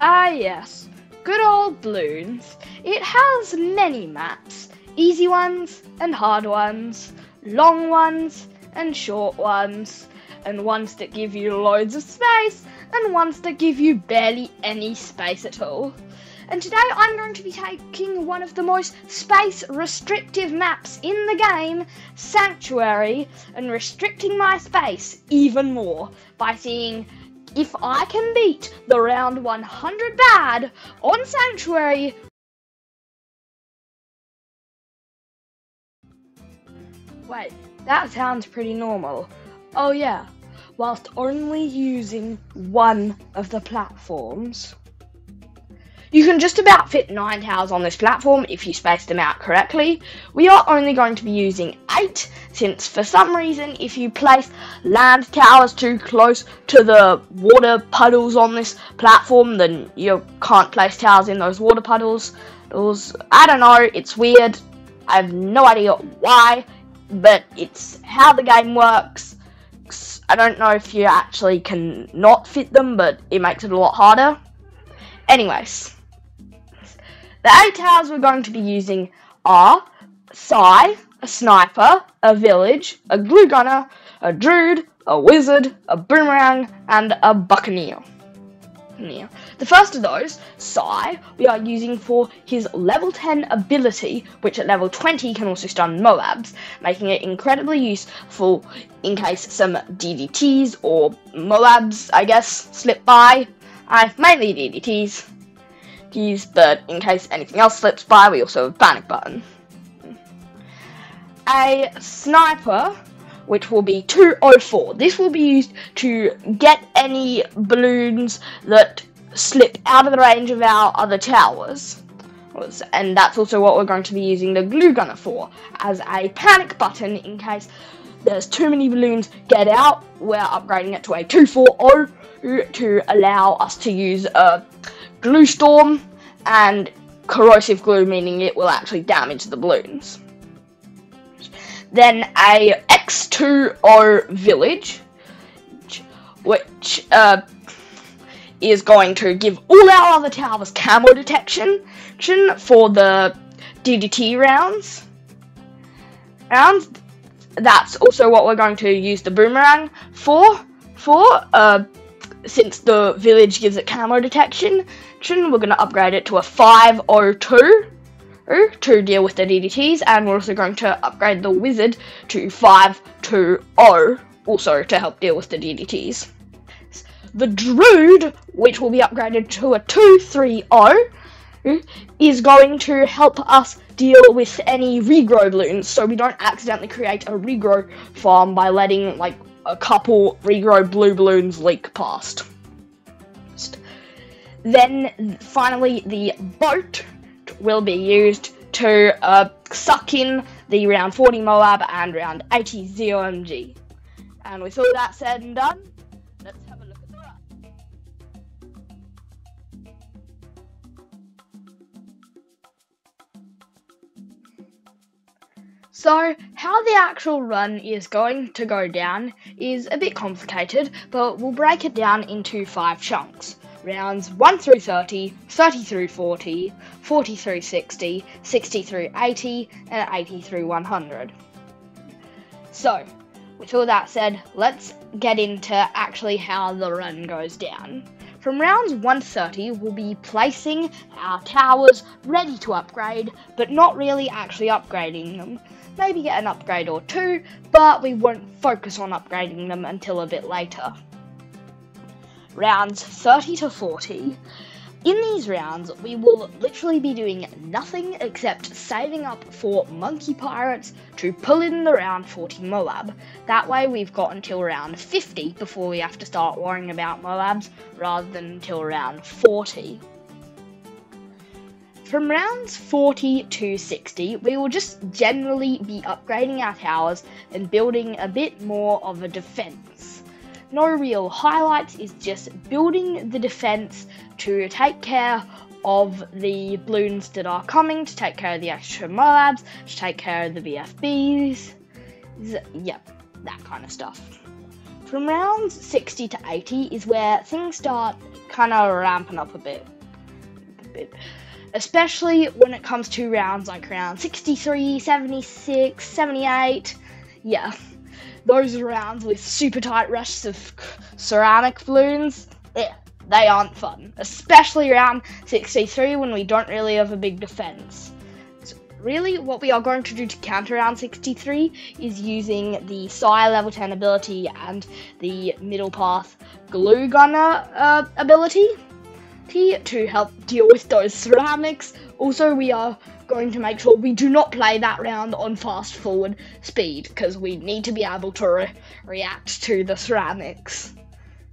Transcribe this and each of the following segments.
Ah yes, good old Bloons. It has many maps, easy ones and hard ones, long ones and short ones, and ones that give you loads of space, and ones that give you barely any space at all. And today I'm going to be taking one of the most space restrictive maps in the game, Sanctuary, and restricting my space even more by seeing if I can beat the round 100 bad on Sanctuary. Wait, that sounds pretty normal. Oh yeah, whilst only using one of the platforms. You can just about fit 9 towers on this platform if you space them out correctly. We are only going to be using 8, since for some reason if you place land towers too close to the water puddles on this platform, then you can't place towers in those water puddles. I don't know, it's weird. I have no idea why, but it's how the game works. I don't know if you actually can not fit them, but it makes it a lot harder. Anyways, the 8 towers we're going to be using are Psy, a Sniper, a Village, a Glue Gunner, a Druid, a Wizard, a Boomerang, and a Buccaneer. The first of those, Psy, we are using for his level 10 ability, which at level 20 can also stun Moabs, making it incredibly useful in case some DDTs or Moabs, I guess, slip by. Mainly DDTs, but in case anything else slips by, we also have a panic button. A Sniper, which will be 204. This will be used to get any balloons that slip out of the range of our other towers. And that's also what we're going to be using the Glue Gunner for, as a panic button in case there's too many balloons get out. We're upgrading it to a 240 to allow us to use a glue storm and corrosive glue, meaning it will actually damage the balloons. Then a X20 Village, which is going to give all our other towers camo detection for the DDT rounds. And that's also what we're going to use the Boomerang for. Since the Village gives it camo detection, we're going to upgrade it to a 502 to deal with the DDTs, and we're also going to upgrade the Wizard to 520, also to help deal with the DDTs. The Druid, which will be upgraded to a 230, is going to help us deal with any regrow balloons, so we don't accidentally create a regrow farm by letting, like, a couple regrow blue balloons leak past. Then, finally, the Boat will be used to suck in the round 40 Moab and round 80 ZOMG. And with all that said and done, let's have a look at the run. So, how the actual run is going to go down is a bit complicated, but we'll break it down into 5 chunks. Rounds 1 through 30, 30 through 40, 40 through 60, 60 through 80, and 80 through 100. So, with all that said, let's get into actually how the run goes down. From rounds 1 to 30, we'll be placing our towers ready to upgrade, but not really actually upgrading them. Maybe get an upgrade or 2, but we won't focus on upgrading them until a bit later. Rounds 30 to 40. In these rounds, we will literally be doing nothing except saving up for Monkey Pirates to pull in the round 40 Moab. That way we've got until round 50 before we have to start worrying about Moabs, rather than until round 40. From rounds 40 to 60, we will just generally be upgrading our towers and building a bit more of a defense. No real highlights, is just building the defense to take care of the balloons that are coming, to take care of the extra Moabs, to take care of the BFBs, yep, that kind of stuff. From rounds 60 to 80 is where things start kind of ramping up a bit. Especially when it comes to rounds like round 63, 76, 78. Yeah, those rounds with super tight rushes of ceramic balloons, yeah, they aren't fun. Especially round 63 when we don't really have a big defense. So really, what we are going to do to counter round 63 is using the Psi level 10 ability and the middle path glue gunner ability to help deal with those ceramics. Also, we are going to make sure we do not play that round on fast forward speed, because we need to be able to react to the ceramics.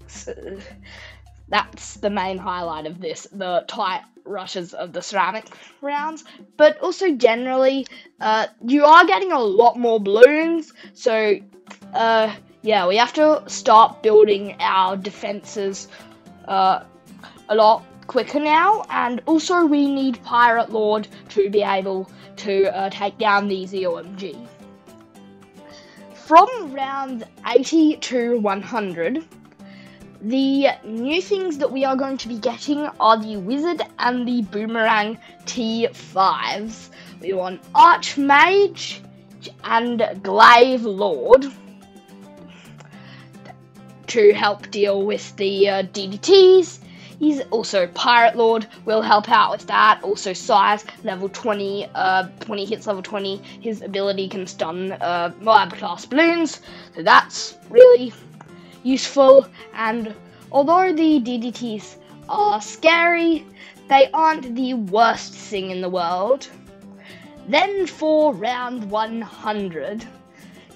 So that's the main highlight of this, the tight rushes of the ceramic rounds. But also generally, you are getting a lot more balloons, so yeah, we have to start building our defenses a lot quicker now, and also we need Pirate Lord to be able to take down the ZOMG. From round 80 to 100, the new things that we are going to be getting are the Wizard and the Boomerang T5s. We want Archmage and Glaive Lord to help deal with the DDTs. He's also Pirate Lord will help out with that. Also Size level 20, when he hits level 20, his ability can stun Moab class balloons. So that's really useful. And although the DDTs are scary, they aren't the worst thing in the world. Then for round 100.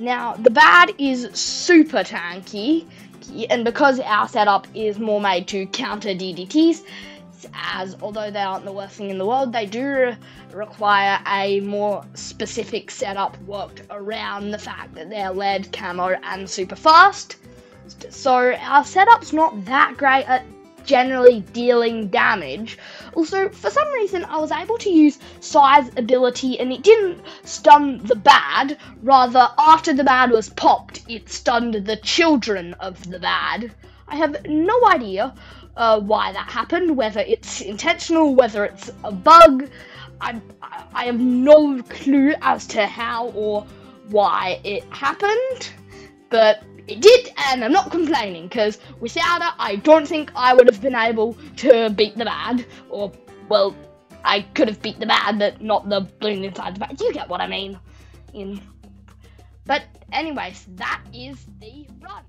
Now the bad is super tanky. And because our setup is more made to counter DDTs, as although they aren't the worst thing in the world, they do require a more specific setup worked around the fact that they're lead, camo, and super fast. So our setup's not that great at generally dealing damage. Also, for some reason, I was able to use Size ability and it didn't stun the bad. Rather, after the bad was popped, it stunned the children of the bad. I have no idea why that happened, whether it's intentional, whether it's a bug. I have no clue as to how or why it happened, but it did, and I'm not complaining, because without it, I don't think I would have been able to beat the bad. Or, well, I could have beat the bad, but not the balloon inside the bad. You get what I mean. But anyways, that is the run.